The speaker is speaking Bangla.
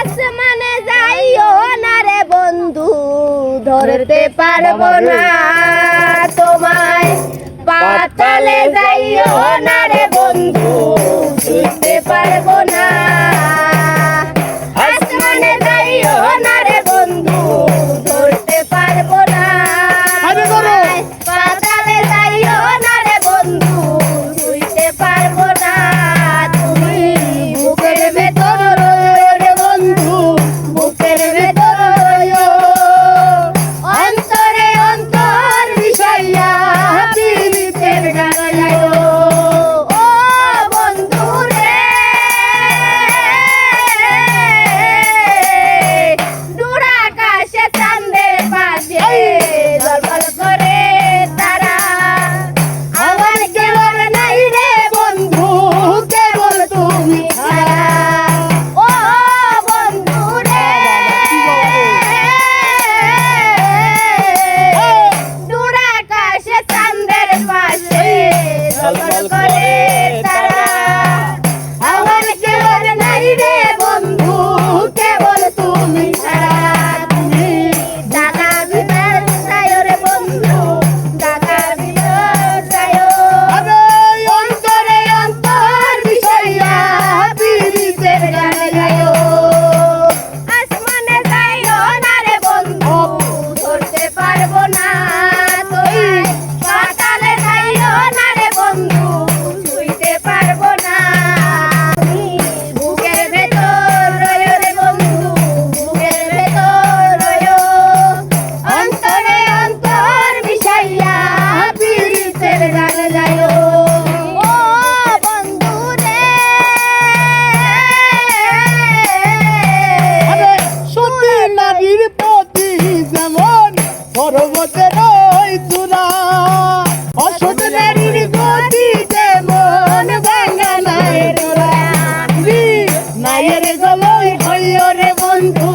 আসমানে যাইও না রে বন্ধু, ধরতে পারবো না তোমায়। পাতালে যাইও না রে বন্ধু, ছুঁতে পারবো না। আসমানে যাইও না রে বন্ধু, ধরতে পারবো না। পাতালে যাইও না রে বন্ধু, ছুঁতে পারবো না। তুমি বুকের ভেতর রইও রে বন্ধু, বুকের ভেতর রইও। অন্তরে অন্তর মিশাইয়া পীড়িতের গান গাইও। ও বন্ধু রে, দূর আকাশে চাঁদের পাশে ঝলমল করে তারা। আমার কেবল নাই রে বন্ধু, কেবল তুমি ছাড়া। ও বন্ধু রে, দূর আকাশে চাঁদের পাশে ঝলমল করে তারা। আমার কেবল নাই রে বন্ধু, কেবল তুমি ছাড়া। তুমি ঢাকার ভিতর যাইও রে বন্ধু, ঢাকার ভিতর যাইও। অন্তরে অন্তর মিশাইয়া পীড়িতের গান গাইও। আসমানে যাইও না রে বন্ধু, ধরতে পারবো না তোমায়। পাতালে যাইও না রে বন্ধু, ছুঁইতে পারবো না। তুমি বুকের ভেতর রইও রে বন্ধু, বুকের ভেতর রইও। অন্তরে অন্তর মিশাইয়া পীড়িতের গান গাইও। ও বন্ধু রে, সত্যি নারীর প্রতি যেমন পর্বতের ওই চূড়া, অসৎ নারীর গতি যেমন ভাঙা নায়ের গোড়া। নায়ের গলই হইও রে বন্ধু,